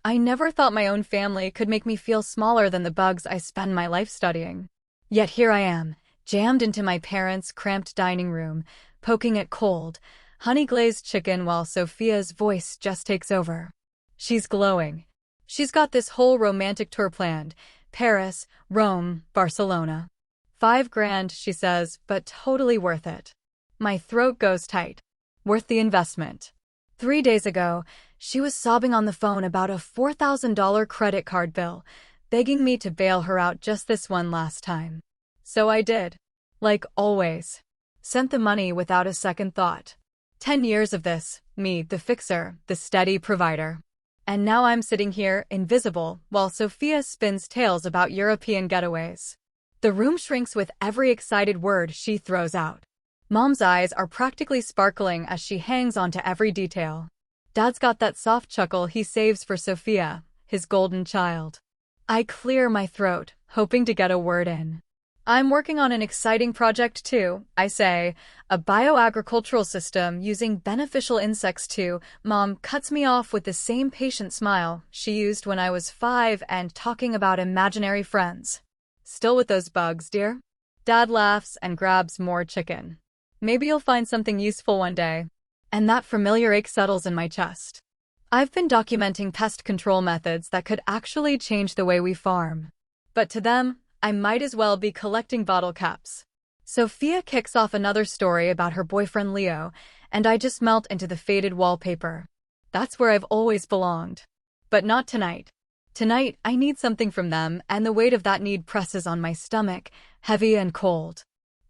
I never thought my own family could make me feel smaller than the bugs I spend my life studying. Yet here I am, jammed into my parents' cramped dining room, poking at cold, honey-glazed chicken while Sophia's voice just takes over. She's glowing. She's got this whole romantic tour planned: Paris, Rome, Barcelona. $5,000, she says, but totally worth it. My throat goes tight. Worth the investment. 3 days ago, she was sobbing on the phone about a $4,000 credit card bill, begging me to bail her out just this one last time. So I did. Like always. Sent the money without a second thought. 10 years of this, me, the fixer, the steady provider. And now I'm sitting here, invisible, while Sophia spins tales about European getaways. The room shrinks with every excited word she throws out. Mom's eyes are practically sparkling as she hangs on to every detail. Dad's got that soft chuckle he saves for Sophia, his golden child. I clear my throat, hoping to get a word in. I'm working on an exciting project too, I say, a bioagricultural system using beneficial insects too. Mom cuts me off with the same patient smile she used when I was 5 and talking about imaginary friends. Still with those bugs, dear? Dad laughs and grabs more chicken. Maybe you'll find something useful one day. And that familiar ache settles in my chest. I've been documenting pest control methods that could actually change the way we farm. But to them, I might as well be collecting bottle caps. Sophia kicks off another story about her boyfriend Leo, and I just melt into the faded wallpaper. That's where I've always belonged. But not tonight. Tonight, I need something from them, and the weight of that need presses on my stomach, heavy and cold.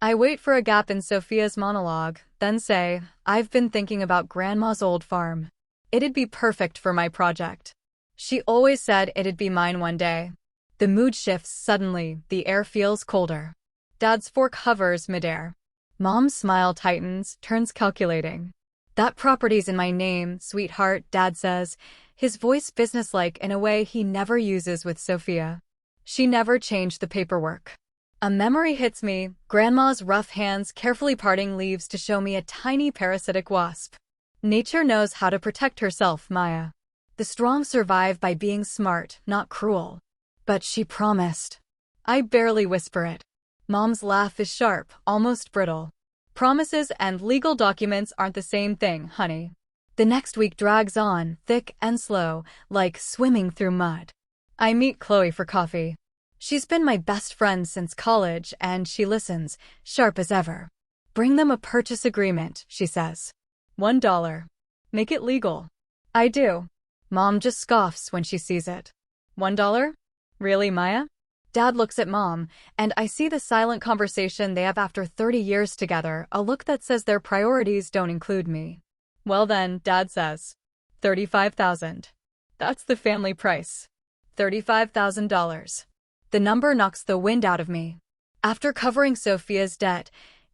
I wait for a gap in Sophia's monologue, then say, I've been thinking about Grandma's old farm. It'd be perfect for my project. She always said it'd be mine one day. The mood shifts suddenly, the air feels colder. Dad's fork hovers midair. Mom's smile tightens, turns calculating. That property's in my name, sweetheart, Dad says, his voice businesslike in a way he never uses with Sophia. She never changed the paperwork. A memory hits me, Grandma's rough hands carefully parting leaves to show me a tiny parasitic wasp. Nature knows how to protect herself, Maya. The strong survive by being smart, not cruel. But she promised. I barely whisper it. Mom's laugh is sharp, almost brittle. Promises and legal documents aren't the same thing, honey. The next week drags on, thick and slow, like swimming through mud. I meet Chloe for coffee. She's been my best friend since college, and she listens, sharp as ever. Bring them a purchase agreement, she says. $1. Make it legal. I do. Mom just scoffs when she sees it. $1? Really, Maya? Dad looks at Mom, and I see the silent conversation they have after 30 years together, a look that says their priorities don't include me. Well then, Dad says. $35,000. That's the family price. $35,000. The number knocks the wind out of me. After covering Sophia's debt,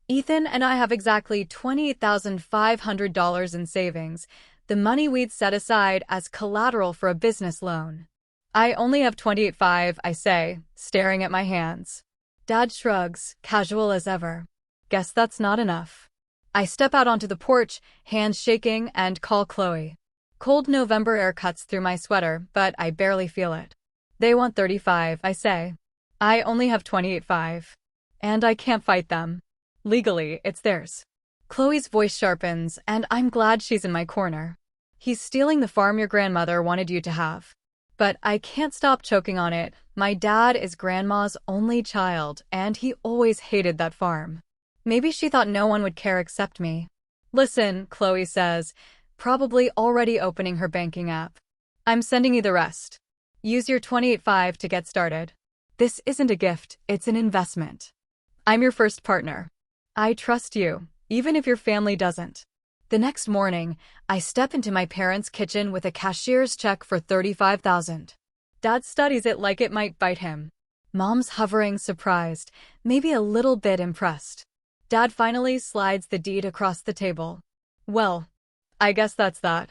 Ethan and I have exactly $28,500 in savings, the money we'd set aside as collateral for a business loan. I only have $28,500, I say, staring at my hands. Dad shrugs, casual as ever. Guess that's not enough. I step out onto the porch, hands shaking, and call Chloe. Cold November air cuts through my sweater, but I barely feel it. They want $35,000, I say. I only have $28,500. And I can't fight them. Legally, it's theirs. Chloe's voice sharpens, and I'm glad she's in my corner. He's stealing the farm your grandmother wanted you to have. But I can't stop choking on it. My dad is Grandma's only child, and he always hated that farm. Maybe she thought no one would care except me. Listen, Chloe says, probably already opening her banking app. I'm sending you the rest. Use your $28,500 to get started. This isn't a gift, it's an investment. I'm your first partner. I trust you, even if your family doesn't. The next morning, I step into my parents' kitchen with a cashier's check for $35,000. Dad studies it like it might bite him. Mom's hovering, surprised, maybe a little bit impressed. Dad finally slides the deed across the table. Well, I guess that's that.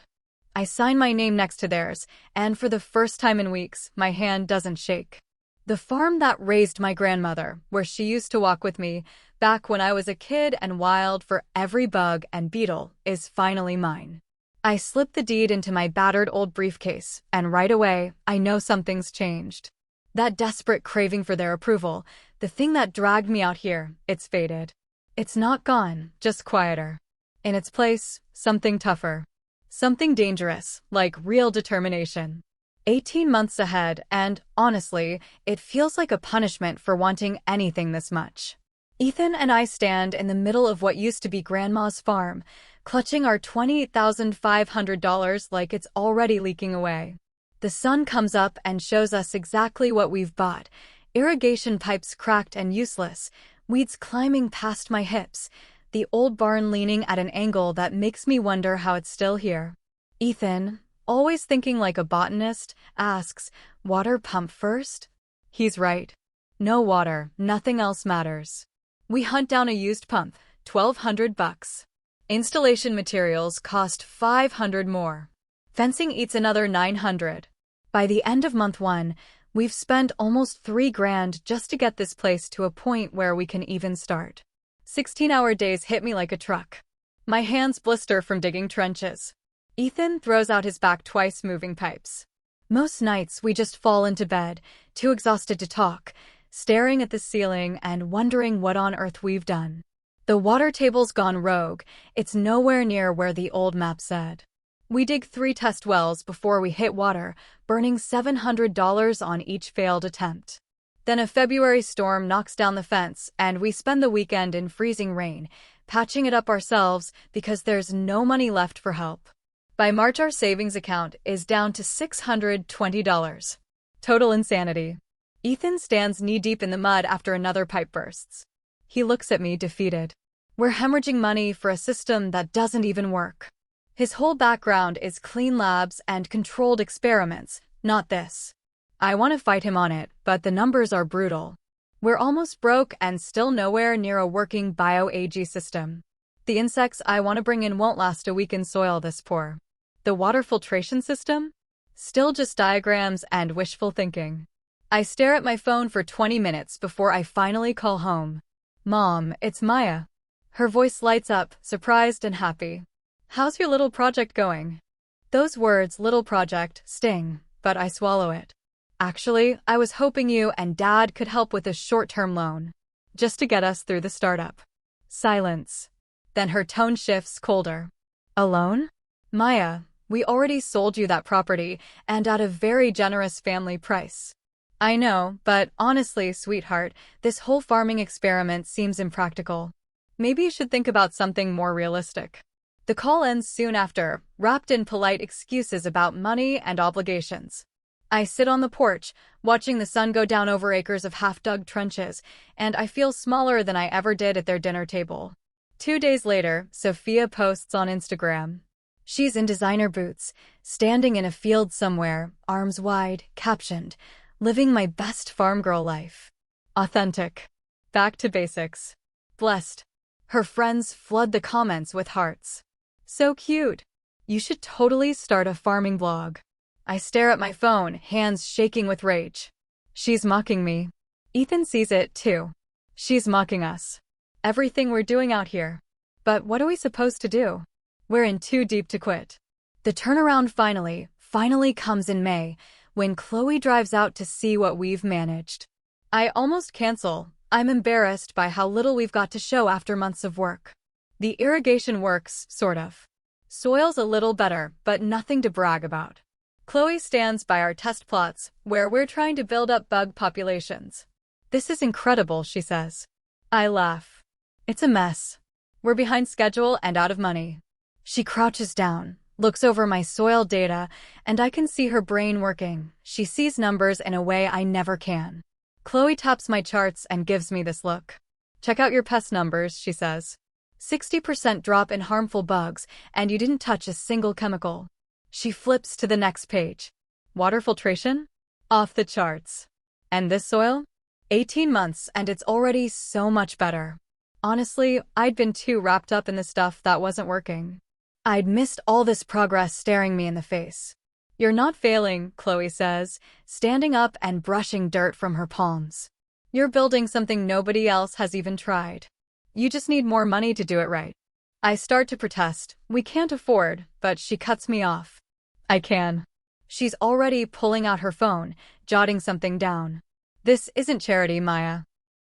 I sign my name next to theirs, and for the first time in weeks, my hand doesn't shake. The farm that raised my grandmother, where she used to walk with me, back when I was a kid and wild for every bug and beetle, is finally mine. I slip the deed into my battered old briefcase, and right away, I know something's changed. That desperate craving for their approval, the thing that dragged me out here, it's faded. It's not gone, just quieter. In its place, something tougher. Something dangerous, like real determination. 18 months ahead, and, honestly, it feels like a punishment for wanting anything this much. Ethan and I stand in the middle of what used to be Grandma's farm, clutching our $28,500 like it's already leaking away. The sun comes up and shows us exactly what we've bought. Irrigation pipes cracked and useless, weeds climbing past my hips, the old barn leaning at an angle that makes me wonder how it's still here. Ethan, always thinking like a botanist, asks, "Water pump first?" He's right. No water, nothing else matters. We hunt down a used pump, $1,200. Installation materials cost $500 more. Fencing eats another $900. By the end of month 1, we've spent almost $3,000 just to get this place to a point where we can even start. 16-hour days hit me like a truck. My hands blister from digging trenches. Ethan throws out his back twice moving pipes. Most nights we just fall into bed, too exhausted to talk, staring at the ceiling and wondering what on earth we've done. The water table's gone rogue. It's nowhere near where the old map said. We dig 3 test wells before we hit water, burning $700 on each failed attempt. Then a February storm knocks down the fence, and we spend the weekend in freezing rain, patching it up ourselves because there's no money left for help. By March, our savings account is down to $620. Total insanity. Ethan stands knee-deep in the mud after another pipe bursts. He looks at me, defeated. We're hemorrhaging money for a system that doesn't even work. His whole background is clean labs and controlled experiments, not this. I want to fight him on it, but the numbers are brutal. We're almost broke and still nowhere near a working bio-AG system. The insects I want to bring in won't last a week in soil this poor. The water filtration system? Still just diagrams and wishful thinking. I stare at my phone for 20 minutes before I finally call home. "Mom, it's Maya." Her voice lights up, surprised and happy. "How's your little project going?" Those words, little project, sting, but I swallow it. "Actually, I was hoping you and Dad could help with a short-term loan. Just to get us through the startup." Silence. Then her tone shifts, colder. "A loan? Maya, we already sold you that property, and at a very generous family price." "I know, but honestly, sweetheart, this whole farming experiment seems impractical. Maybe you should think about something more realistic." The call ends soon after, wrapped in polite excuses about money and obligations. I sit on the porch, watching the sun go down over acres of half-dug trenches, and I feel smaller than I ever did at their dinner table. 2 days later, Sophia posts on Instagram. She's in designer boots, standing in a field somewhere, arms wide, captioned, "Living my best farm girl life." Authentic. Back to basics. Blessed. Her friends flood the comments with hearts. "So cute. You should totally start a farming blog." I stare at my phone, hands shaking with rage. She's mocking me. Ethan sees it, too. She's mocking us. Everything we're doing out here. But what are we supposed to do? We're in too deep to quit. The turnaround finally comes in May, when Chloe drives out to see what we've managed. I almost cancel. I'm embarrassed by how little we've got to show after months of work. The irrigation works, sort of. Soil's a little better, but nothing to brag about. Chloe stands by our test plots, where we're trying to build up bug populations. "This is incredible," she says. I laugh. "It's a mess. We're behind schedule and out of money." She crouches down, looks over my soil data, and I can see her brain working. She sees numbers in a way I never can. Chloe taps my charts and gives me this look. "Check out your pest numbers," she says. 60% drop in harmful bugs, and you didn't touch a single chemical. She flips to the next page. Water filtration? Off the charts. And this soil? 18 months, and it's already so much better. Honestly, I'd been too wrapped up in the stuff that wasn't working. I'd missed all this progress staring me in the face. "You're not failing," Chloe says, standing up and brushing dirt from her palms. "You're building something nobody else has even tried. You just need more money to do it right." I start to protest. We can't afford, but she cuts me off. I can. She's already pulling out her phone, jotting something down. This isn't charity, Maya.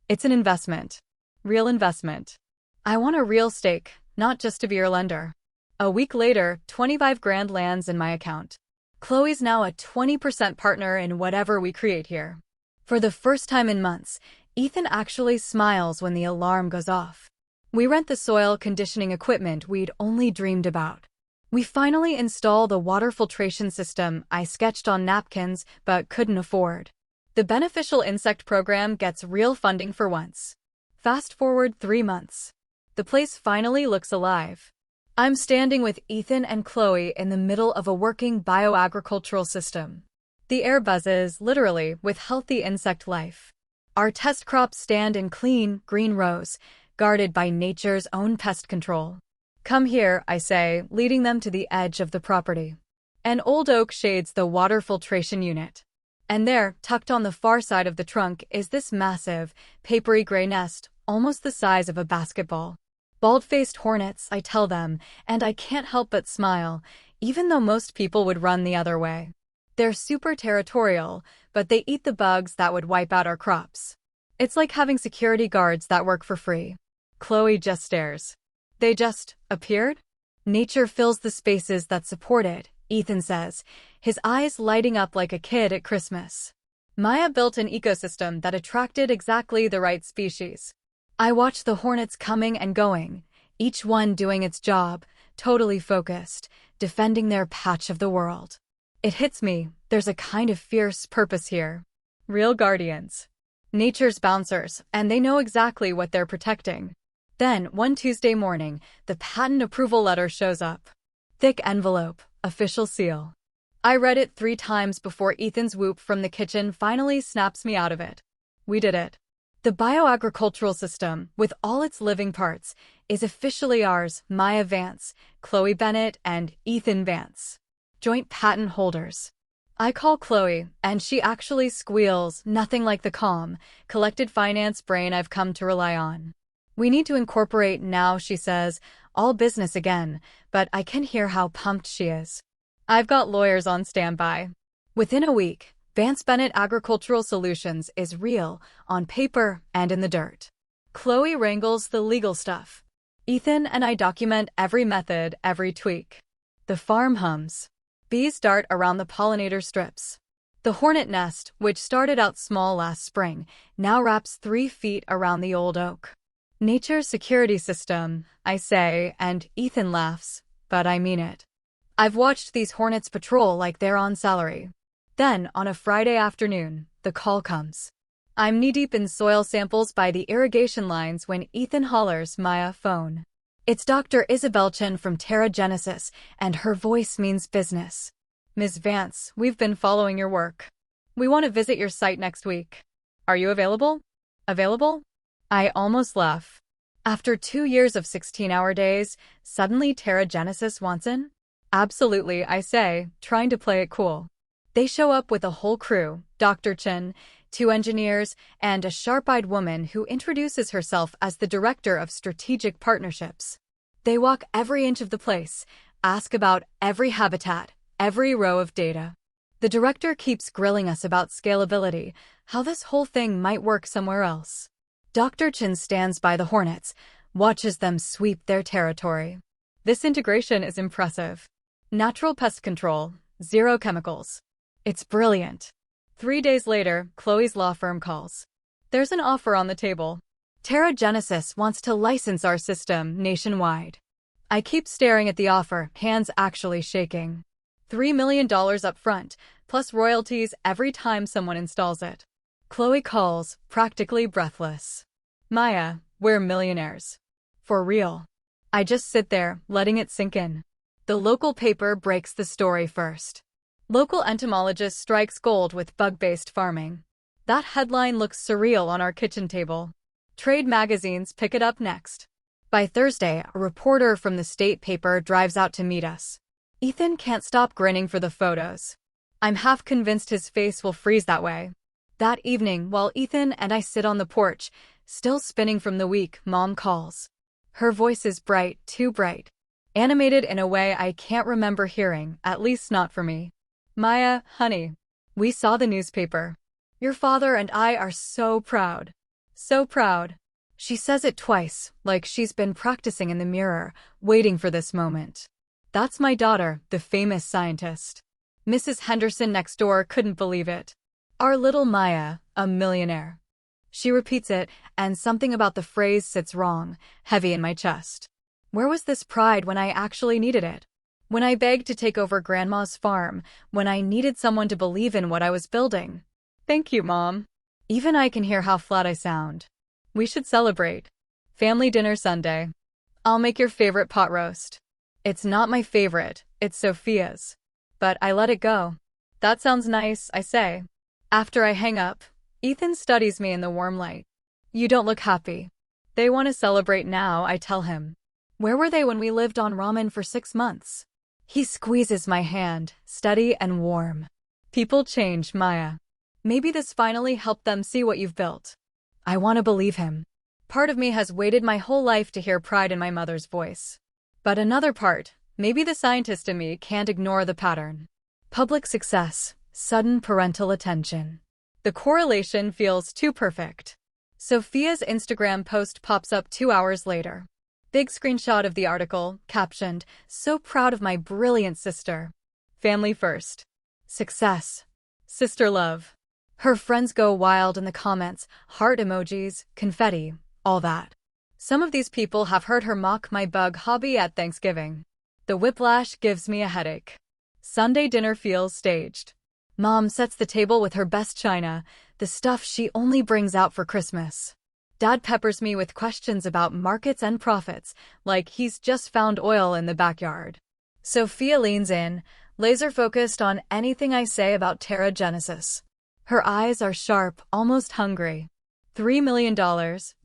It's an investment. Real investment. I want a real stake, not just a beer lender. A week later, 25 grand lands in my account. Chloe's now a 20% partner in whatever we create here. For the first time in months, Ethan actually smiles when the alarm goes off. We rent the soil conditioning equipment we'd only dreamed about. We finally install the water filtration system I sketched on napkins but couldn't afford. The beneficial insect program gets real funding for once. Fast forward 3 months. The place finally looks alive. I'm standing with Ethan and Chloe in the middle of a working bioagricultural system. The air buzzes, literally, with healthy insect life. Our test crops stand in clean, green rows, guarded by nature's own pest control. Come here, I say, leading them to the edge of the property. An old oak shades the water filtration unit. And there, tucked on the far side of the trunk, is this massive, papery gray nest, almost the size of a basketball. Bald-faced hornets, I tell them, and I can't help but smile, even though most people would run the other way. They're super territorial, but they eat the bugs that would wipe out our crops. It's like having security guards that work for free. Chloe just stares. They just appeared? Nature fills the spaces that support it, Ethan says, his eyes lighting up like a kid at Christmas. Maya built an ecosystem that attracted exactly the right species. I watch the hornets coming and going, each one doing its job, totally focused, defending their patch of the world. It hits me, there's a kind of fierce purpose here. Real guardians. Nature's bouncers, and they know exactly what they're protecting. Then, one Tuesday morning, the patent approval letter shows up. Thick envelope, official seal. I read it 3 times before Ethan's whoop from the kitchen finally snaps me out of it. We did it. The bioagricultural system, with all its living parts, is officially ours, Maya Vance, Chloe Bennett, and Ethan Vance. Joint patent holders. I call Chloe, and she actually squeals, nothing like the calm, collected finance brain I've come to rely on. We need to incorporate now, she says, all business again, but I can hear how pumped she is. I've got lawyers on standby. Within a week, Vance Bennett Agricultural Solutions is real, on paper and in the dirt. Chloe wrangles the legal stuff. Ethan and I document every method, every tweak. The farm hums. Bees dart around the pollinator strips. The hornet nest, which started out small last spring, now wraps 3 feet around the old oak. Nature's security system, I say, and Ethan laughs, but I mean it. I've watched these hornets patrol like they're on salary. Then, on a Friday afternoon, the call comes. I'm knee-deep in soil samples by the irrigation lines when Ethan hollers, Maya, phone. It's Dr. Isabel Chen from Terra Genesis, and her voice means business. Ms. Vance, we've been following your work. We want to visit your site next week. Are you available? Available? I almost laugh. After 2 years of 16-hour days, suddenly Terra Genesis wants in? Absolutely, I say, trying to play it cool. They show up with a whole crew, Dr. Chen, 2 engineers, and a sharp-eyed woman who introduces herself as the Director of Strategic Partnerships. They walk every inch of the place, ask about every habitat, every row of data. The director keeps grilling us about scalability, how this whole thing might work somewhere else. Dr. Chen stands by the hornets, watches them sweep their territory. This integration is impressive. Natural pest control, 0 chemicals. It's brilliant. 3 days later, Chloe's law firm calls. There's an offer on the table. Terra Genesis wants to license our system nationwide. I keep staring at the offer, hands actually shaking. $3 million up front, plus royalties every time someone installs it. Chloe calls, practically breathless. Maya, we're millionaires. For real. I just sit there, letting it sink in. The local paper breaks the story first. Local entomologist strikes gold with bug-based farming. That headline looks surreal on our kitchen table. Trade magazines pick it up next. By Thursday, a reporter from the state paper drives out to meet us. Ethan can't stop grinning for the photos. I'm half convinced his face will freeze that way. That evening, while Ethan and I sit on the porch, still spinning from the week, Mom calls. Her voice is bright, too bright. Animated in a way I can't remember hearing, at least not for me. Maya, honey, we saw the newspaper. Your father and I are so proud. So proud. She says it twice, like she's been practicing in the mirror, waiting for this moment. That's my daughter, the famous scientist. Mrs. Henderson next door couldn't believe it. Our little Maya, a millionaire. She repeats it, and something about the phrase sits wrong, heavy in my chest. Where was this pride when I actually needed it? When I begged to take over Grandma's farm, when I needed someone to believe in what I was building. Thank you, Mom. Even I can hear how flat I sound. We should celebrate. Family dinner Sunday. I'll make your favorite pot roast. It's not my favorite, it's Sophia's. But I let it go. That sounds nice, I say. After I hang up, Ethan studies me in the warm light. You don't look happy. They want to celebrate now, I tell him. Where were they when we lived on ramen for 6 months? He squeezes my hand, steady and warm. People change, Maya. Maybe this finally helped them see what you've built. I want to believe him. Part of me has waited my whole life to hear pride in my mother's voice. But another part, maybe the scientist in me can't ignore the pattern. Public success, sudden parental attention. The correlation feels too perfect. Sophia's Instagram post pops up 2 hours later. Big screenshot of the article, captioned, "So proud of my brilliant sister. Family first. Success. Sister love." Her friends go wild in the comments, heart emojis, confetti, all that. Some of these people have heard her mock my bug hobby at Thanksgiving. The whiplash gives me a headache. Sunday dinner feels staged. Mom sets the table with her best china, the stuff she only brings out for Christmas. Dad peppers me with questions about markets and profits, like he's just found oil in the backyard. Sophia leans in, laser-focused on anything I say about Genesis. Her eyes are sharp, almost hungry. $3 million,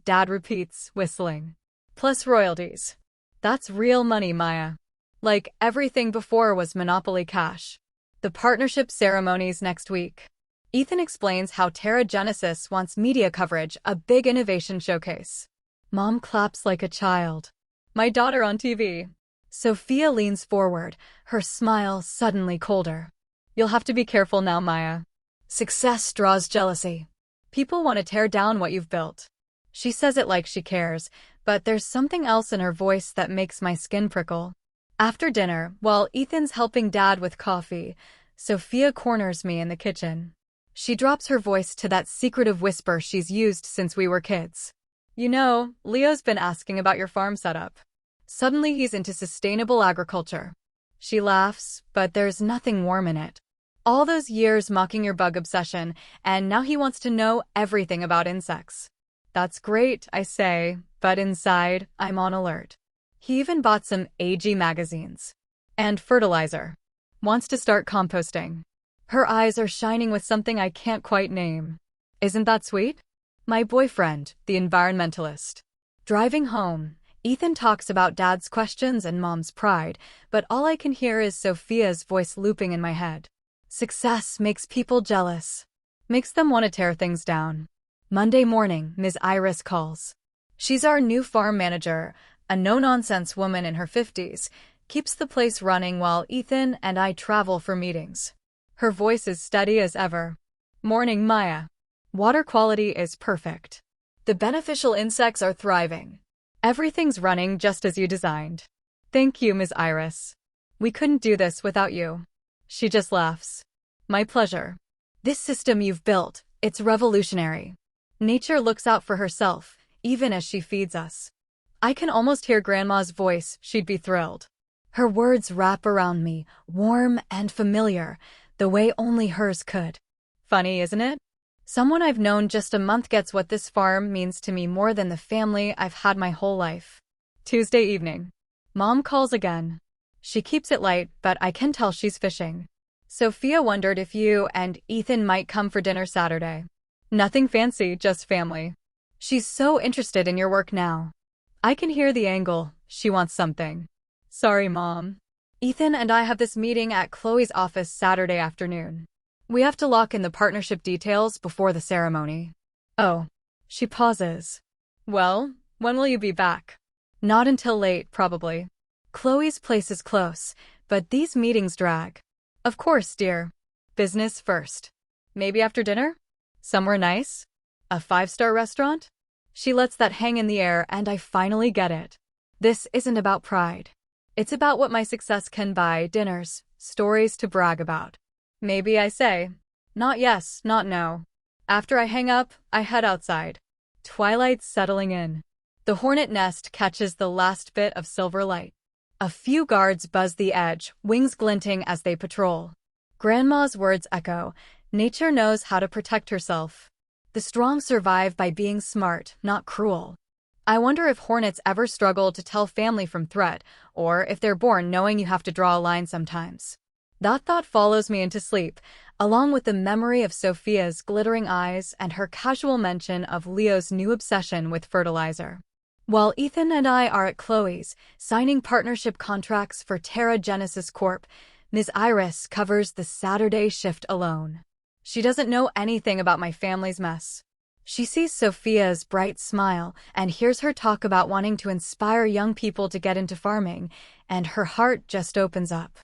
Dad repeats, whistling. Plus royalties. That's real money, Maya. Like everything before was Monopoly cash. The partnership ceremony's next week. Ethan explains how Genesis wants media coverage, a big innovation showcase. Mom claps like a child. My daughter on TV. Sophia leans forward, her smile suddenly colder. You'll have to be careful now, Maya. Success draws jealousy. People want to tear down what you've built. She says it like she cares, but there's something else in her voice that makes my skin prickle. After dinner, while Ethan's helping Dad with coffee, Sophia corners me in the kitchen. She drops her voice to that secretive whisper she's used since we were kids. You know, Leo's been asking about your farm setup. Suddenly he's into sustainable agriculture. She laughs, but there's nothing warm in it. All those years mocking your bug obsession, and now he wants to know everything about insects. That's great, I say, but inside, I'm on alert. He even bought some AG magazines. And fertilizer. Wants to start composting. Her eyes are shining with something I can't quite name. Isn't that sweet? My boyfriend, the environmentalist. Driving home, Ethan talks about Dad's questions and Mom's pride, but all I can hear is Sophia's voice looping in my head. Success makes people jealous. Makes them want to tear things down. Monday morning, Ms. Iris calls. She's our new farm manager, a no-nonsense woman in her 50s, keeps the place running while Ethan and I travel for meetings. Her voice is steady as ever. Morning, Maya. Water quality is perfect. The beneficial insects are thriving. Everything's running just as you designed. Thank you, Ms. Iris. We couldn't do this without you. She just laughs. My pleasure. This system you've built, it's revolutionary. Nature looks out for herself, even as she feeds us. I can almost hear Grandma's voice, she'd be thrilled. Her words wrap around me, warm and familiar, the way only hers could. Funny, isn't it? Someone I've known just a month gets what this farm means to me more than the family I've had my whole life. Tuesday evening. Mom calls again. She keeps it light, but I can tell she's fishing. Sophia wondered if you and Ethan might come for dinner Saturday. Nothing fancy, just family. She's so interested in your work now. I can hear the angle. She wants something. Sorry, Mom. Ethan and I have this meeting at Chloe's office Saturday afternoon. We have to lock in the partnership details before the ceremony. Oh. She pauses. Well, when will you be back? Not until late, probably. Chloe's place is close, but these meetings drag. Of course, dear. Business first. Maybe after dinner? Somewhere nice? A five-star restaurant? She lets that hang in the air, and I finally get it. This isn't about pride. It's about what my success can buy: dinners, stories to brag about. Maybe I say, not yes, not no. After I hang up, I head outside. Twilight's settling in. The hornet nest catches the last bit of silver light. A few guards buzz the edge, wings glinting as they patrol. Grandma's words echo, nature knows how to protect herself. The strong survive by being smart, not cruel. I wonder if hornets ever struggle to tell family from threat, or if they're born knowing you have to draw a line sometimes. That thought follows me into sleep, along with the memory of Sophia's glittering eyes and her casual mention of Leo's new obsession with fertilizer. While Ethan and I are at Chloe's, signing partnership contracts for Terra Genesis Corp., Ms. Iris covers the Saturday shift alone. She doesn't know anything about my family's mess. She sees Sophia's bright smile and hears her talk about wanting to inspire young people to get into farming, and her heart just opens up.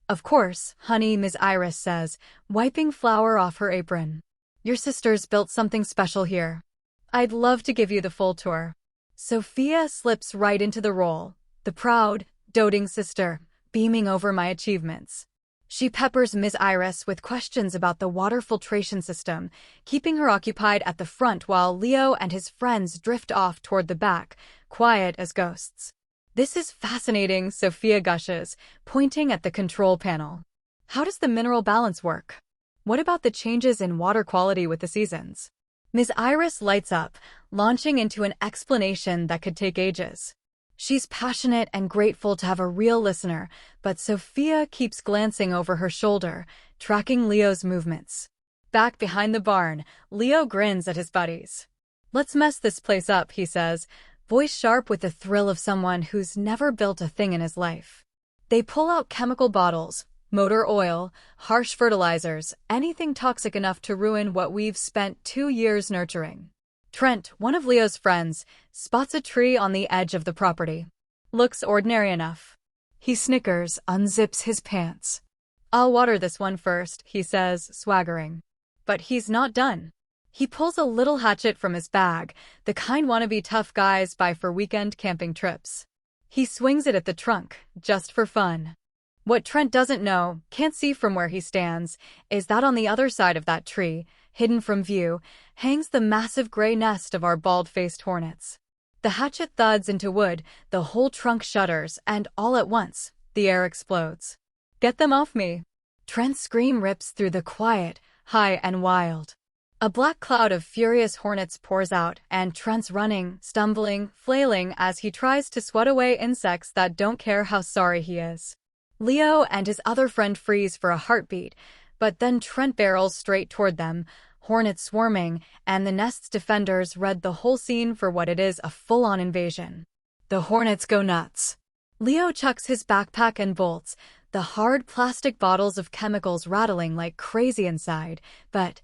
Of course, honey, Ms. Iris says, wiping flour off her apron. Your sister's built something special here. I'd love to give you the full tour. Sophia slips right into the role, the proud, doting sister, beaming over my achievements. She peppers Ms. Iris with questions about the water filtration system, keeping her occupied at the front while Leo and his friends drift off toward the back, quiet as ghosts. This is fascinating, Sophia gushes, pointing at the control panel. How does the mineral balance work? What about the changes in water quality with the seasons? Ms. Iris lights up, launching into an explanation that could take ages. She's passionate and grateful to have a real listener, but Sophia keeps glancing over her shoulder, tracking Leo's movements. Back behind the barn, Leo grins at his buddies. Let's mess this place up, he says, voice sharp with the thrill of someone who's never built a thing in his life. They pull out chemical bottles, motor oil, harsh fertilizers, anything toxic enough to ruin what we've spent 2 years nurturing. Trent, one of Leo's friends, spots a tree on the edge of the property. Looks ordinary enough. He snickers, unzips his pants. I'll water this one first, he says, swaggering. But he's not done. He pulls a little hatchet from his bag, the kind wannabe tough guys buy for weekend camping trips. He swings it at the trunk, just for fun. What Trent doesn't know, can't see from where he stands, is that on the other side of that tree, hidden from view, hangs the massive gray nest of our bald-faced hornets. The hatchet thuds into wood, the whole trunk shudders, and all at once, the air explodes. Get them off me! Trent's scream rips through the quiet, high and wild. A black cloud of furious hornets pours out, and Trent's running, stumbling, flailing as he tries to swat away insects that don't care how sorry he is. Leo and his other friend freeze for a heartbeat, but then Trent barrels straight toward them, hornets swarming, and the nest's defenders read the whole scene for what it is: a full-on invasion. The hornets go nuts. Leo chucks his backpack and bolts, the hard plastic bottles of chemicals rattling like crazy inside, but,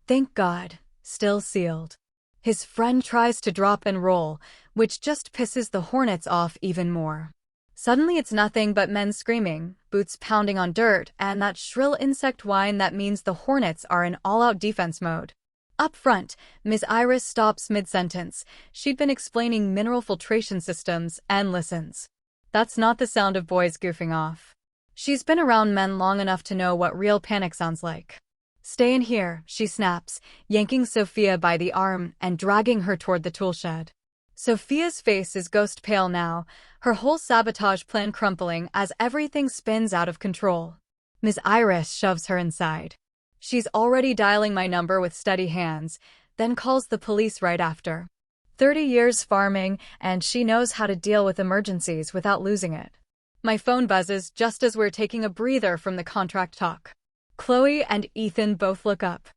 thank God, still sealed. His friend tries to drop and roll, which just pisses the hornets off even more. Suddenly it's nothing but men screaming, boots pounding on dirt, and that shrill insect whine that means the hornets are in all-out defense mode. Up front, Ms. Iris stops mid-sentence. She'd been explaining mineral filtration systems and listens. That's not the sound of boys goofing off. She's been around men long enough to know what real panic sounds like. Stay in here, she snaps, yanking Sophia by the arm and dragging her toward the toolshed. Sophia's face is ghost pale now, her whole sabotage plan crumpling as everything spins out of control. Ms. Iris shoves her inside. She's already dialing my number with steady hands, then calls the police right after. 30 years farming, and she knows how to deal with emergencies without losing it. My phone buzzes just as we're taking a breather from the contract talk. Chloe and Ethan both look up.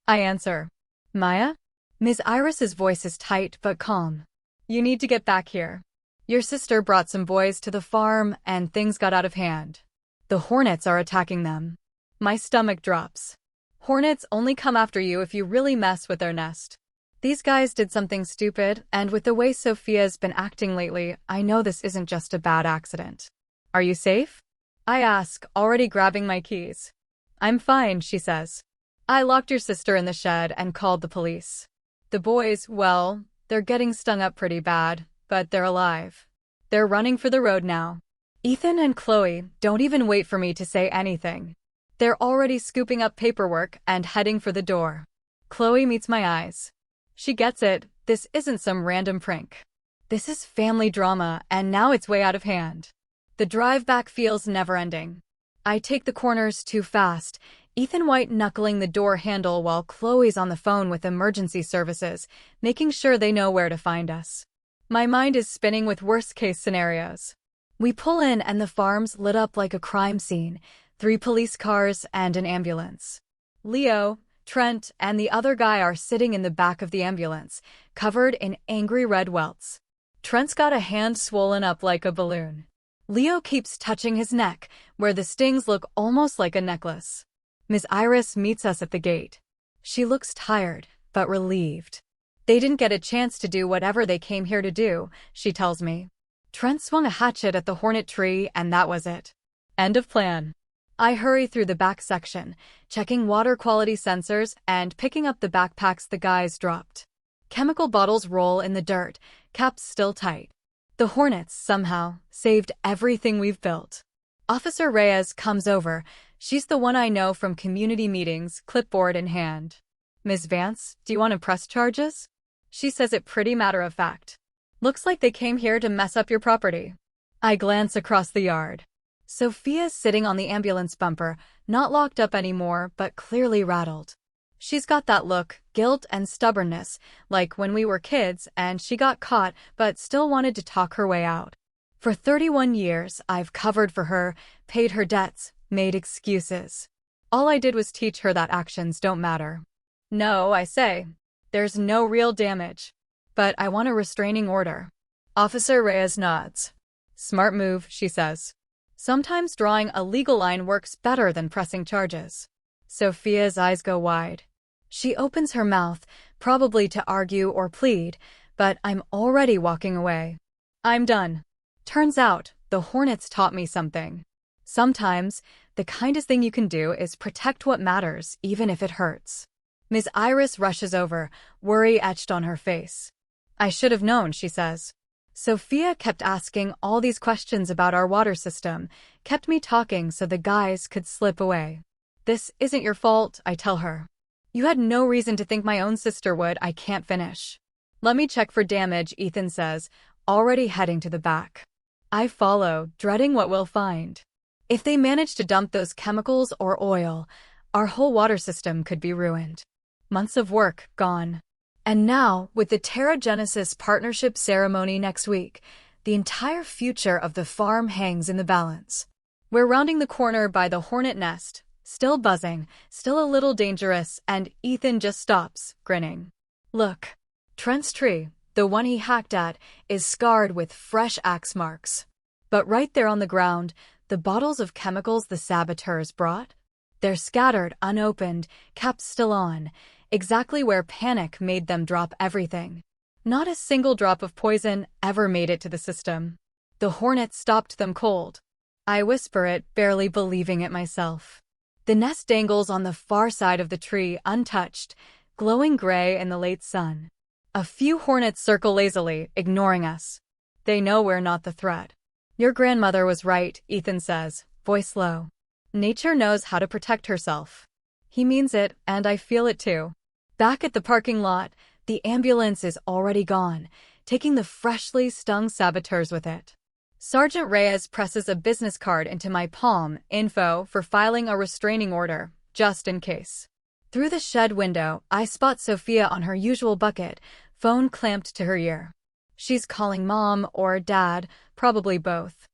I answer. Maya? Ms. Iris's voice is tight but calm. You need to get back here. Your sister brought some boys to the farm, and things got out of hand. The hornets are attacking them. My stomach drops. Hornets only come after you if you really mess with their nest. These guys did something stupid, and with the way Sophia's been acting lately, I know this isn't just a bad accident. Are you safe? I ask, already grabbing my keys. I'm fine, she says. I locked your sister in the shed and called the police. The boys, well, they're getting stung up pretty bad, but they're alive. They're running for the road now. Ethan and Chloe don't even wait for me to say anything. They're already scooping up paperwork and heading for the door. Chloe meets my eyes. She gets it, this isn't some random prank. This is family drama, and now it's way out of hand. The drive back feels never-ending. I take the corners too fast, Ethan white-knuckling the door handle while Chloe's on the phone with emergency services, making sure they know where to find us. My mind is spinning with worst-case scenarios. We pull in and the farm's lit up like a crime scene, 3 police cars and an ambulance. Leo, Trent, and the other guy are sitting in the back of the ambulance, covered in angry red welts. Trent's got a hand swollen up like a balloon. Leo keeps touching his neck, where the stings look almost like a necklace. Miss Iris meets us at the gate. She looks tired, but relieved. They didn't get a chance to do whatever they came here to do, she tells me. Trent swung a hatchet at the hornet tree, and that was it. End of plan. I hurry through the back section, checking water quality sensors and picking up the backpacks the guys dropped. Chemical bottles roll in the dirt, caps still tight. The Hornets, somehow, saved everything we've built. Officer Reyes comes over. She's the one I know from community meetings, clipboard in hand. Ms. Vance, do you want to press charges? She says it pretty matter-of-fact. Looks like they came here to mess up your property. I glance across the yard. Sophia's sitting on the ambulance bumper, not locked up anymore, but clearly rattled. She's got that look, guilt and stubbornness, like when we were kids and she got caught but still wanted to talk her way out. For 31 years, I've covered for her, paid her debts, made excuses. All I did was teach her that actions don't matter. No, I say. There's no real damage. But I want a restraining order. Officer Reyes nods. Smart move, she says. Sometimes drawing a legal line works better than pressing charges. Sophia's eyes go wide. She opens her mouth, probably to argue or plead, but I'm already walking away. I'm done. Turns out, the Hornets taught me something. Sometimes, the kindest thing you can do is protect what matters, even if it hurts. Ms. Iris rushes over, worry etched on her face. I should have known, she says. Sophia kept asking all these questions about our water system, kept me talking so the guys could slip away. This isn't your fault, I tell her. You had no reason to think my own sister would. I can't finish. Let me check for damage, Ethan says, already heading to the back. I follow, dreading what we'll find. If they manage to dump those chemicals or oil, our whole water system could be ruined. Months of work, gone. And now, with the Terra Genesis partnership ceremony next week, the entire future of the farm hangs in the balance. We're rounding the corner by the hornet nest, still buzzing, still a little dangerous, and Ethan just stops, grinning. Look. Trent's tree, the one he hacked at, is scarred with fresh axe marks. But right there on the ground, the bottles of chemicals the saboteurs brought? They're scattered, unopened, caps still on, exactly where panic made them drop everything. Not a single drop of poison ever made it to the system. The Hornets stopped them cold. I whisper it, barely believing it myself. The nest dangles on the far side of the tree, untouched, glowing gray in the late sun. A few hornets circle lazily, ignoring us. They know we're not the threat. Your grandmother was right, Ethan says, voice low. Nature knows how to protect herself. He means it, and I feel it too. Back at the parking lot, the ambulance is already gone, taking the freshly stung saboteurs with it. Sergeant Reyes presses a business card into my palm, info for filing a restraining order, just in case. Through the shed window, I spot Sophia on her usual bucket, phone clamped to her ear. She's calling Mom or Dad, probably both.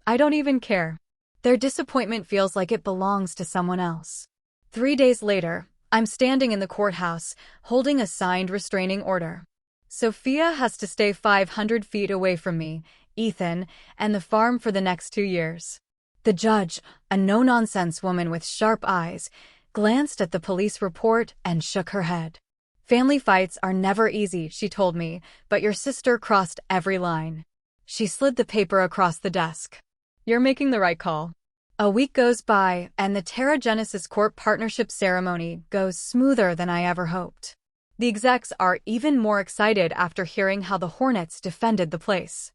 I don't even care. Their disappointment feels like it belongs to someone else. 3 days later, I'm standing in the courthouse, holding a signed restraining order. Sophia has to stay 500 feet away from me, Ethan, and the farm for the next 2 years. The judge, a no-nonsense woman with sharp eyes, glanced at the police report and shook her head. Family fights are never easy, she told me, but your sister crossed every line. She slid the paper across the desk. You're making the right call. A week goes by, and the Terra Genesis Corp partnership ceremony goes smoother than I ever hoped. The execs are even more excited after hearing how the Hornets defended the place.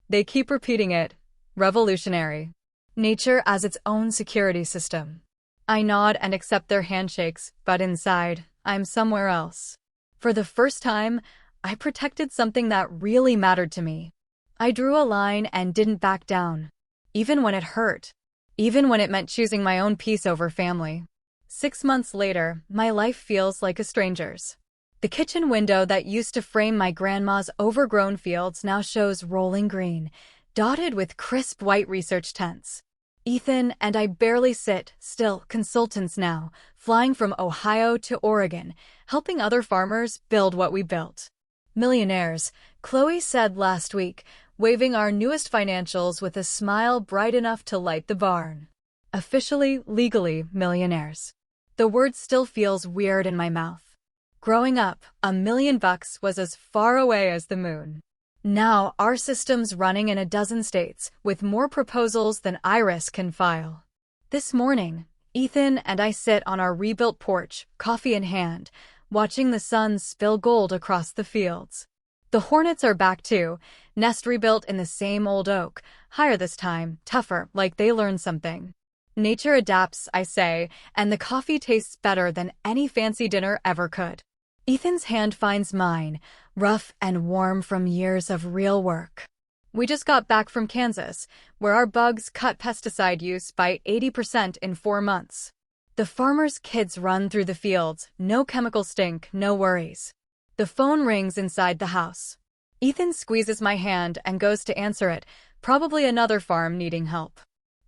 They keep repeating it. Revolutionary. Nature as its own security system. I nod and accept their handshakes, but inside, I'm somewhere else. For the first time, I protected something that really mattered to me. I drew a line and didn't back down. Even when it hurt. Even when it meant choosing my own peace over family. 6 months later, my life feels like a stranger's. The kitchen window that used to frame my grandma's overgrown fields now shows rolling green, dotted with crisp white research tents. Ethan and I barely sit still, consultants now, flying from Ohio to Oregon, helping other farmers build what we built. Millionaires, Chloe said last week, waving our newest financials with a smile bright enough to light the barn. Officially, legally, millionaires. The word still feels weird in my mouth. Growing up, $1 million was as far away as the moon. Now, our system's running in a dozen states, with more proposals than Iris can file. This morning, Ethan and I sit on our rebuilt porch, coffee in hand, watching the sun spill gold across the fields. The Hornets are back too, nest rebuilt in the same old oak, higher this time, tougher, like they learned something. Nature adapts, I say, and the coffee tastes better than any fancy dinner ever could. Ethan's hand finds mine, rough and warm from years of real work. We just got back from Kansas, where our bugs cut pesticide use by 80% in 4 months. The farmers' kids run through the fields, no chemical stink, no worries. The phone rings inside the house. Ethan squeezes my hand and goes to answer it, probably another farm needing help.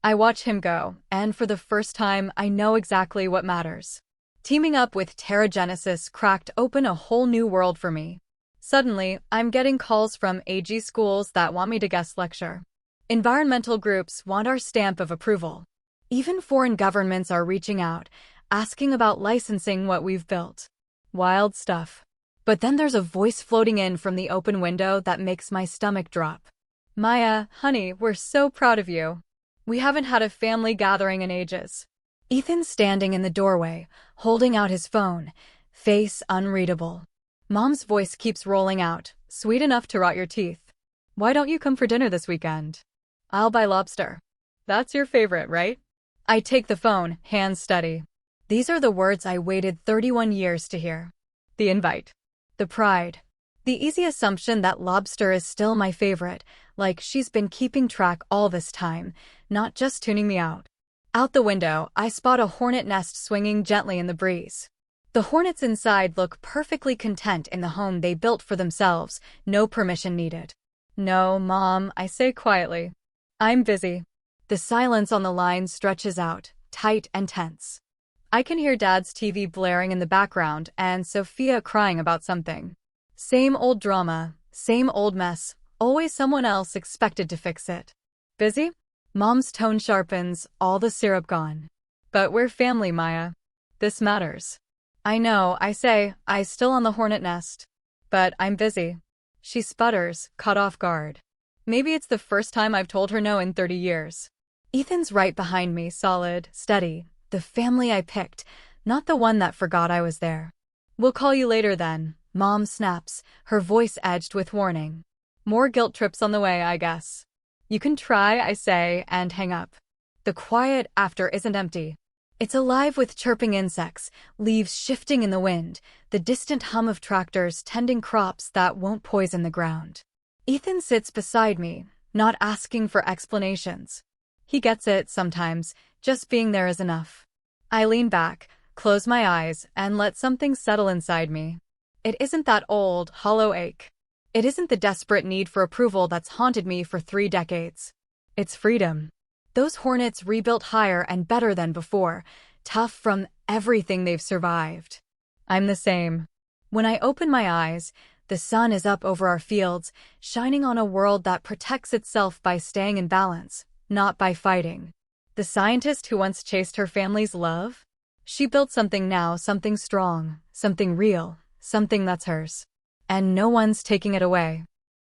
I watch him go, and for the first time, I know exactly what matters. Teaming up with Terra Genesis cracked open a whole new world for me. Suddenly, I'm getting calls from AG schools that want me to guest lecture. Environmental groups want our stamp of approval. Even foreign governments are reaching out, asking about licensing what we've built. Wild stuff. But then there's a voice floating in from the open window that makes my stomach drop. Maya, honey, we're so proud of you. We haven't had a family gathering in ages. Ethan's standing in the doorway, holding out his phone, face unreadable. Mom's voice keeps rolling out, sweet enough to rot your teeth. Why don't you come for dinner this weekend? I'll buy lobster. That's your favorite, right? I take the phone, hands steady. These are the words I waited 31 years to hear. The invite. The pride. The easy assumption that lobster is still my favorite, like she's been keeping track all this time, not just tuning me out. Out the window, I spot a hornet nest swinging gently in the breeze. The hornets inside look perfectly content in the home they built for themselves, no permission needed. No, Mom, I say quietly. I'm busy. The silence on the line stretches out, tight and tense. I can hear Dad's TV blaring in the background and Sophia crying about something. Same old drama, same old mess, always someone else expected to fix it. Busy? Mom's tone sharpens, all the syrup gone. But we're family, Maya. This matters. I know, I say, I still on the hornet nest. But I'm busy. She sputters, caught off guard. Maybe it's the first time I've told her no in 30 years. Ethan's right behind me, solid, steady. The family I picked, not the one that forgot I was there. We'll call you later then, Mom snaps, her voice edged with warning. More guilt trips on the way, I guess. You can try, I say, and hang up. The quiet after isn't empty. It's alive with chirping insects, leaves shifting in the wind, the distant hum of tractors tending crops that won't poison the ground. Ethan sits beside me, not asking for explanations. He gets it sometimes, just being there is enough. I lean back, close my eyes, and let something settle inside me. It isn't that old, hollow ache. It isn't the desperate need for approval that's haunted me for 3 decades. It's freedom. Those hornets rebuilt higher and better than before, tough from everything they've survived. I'm the same. When I open my eyes, the sun is up over our fields, shining on a world that protects itself by staying in balance, not by fighting. The scientist who once chased her family's love? She built something now, something strong, something real, something that's hers. And no one's taking it away.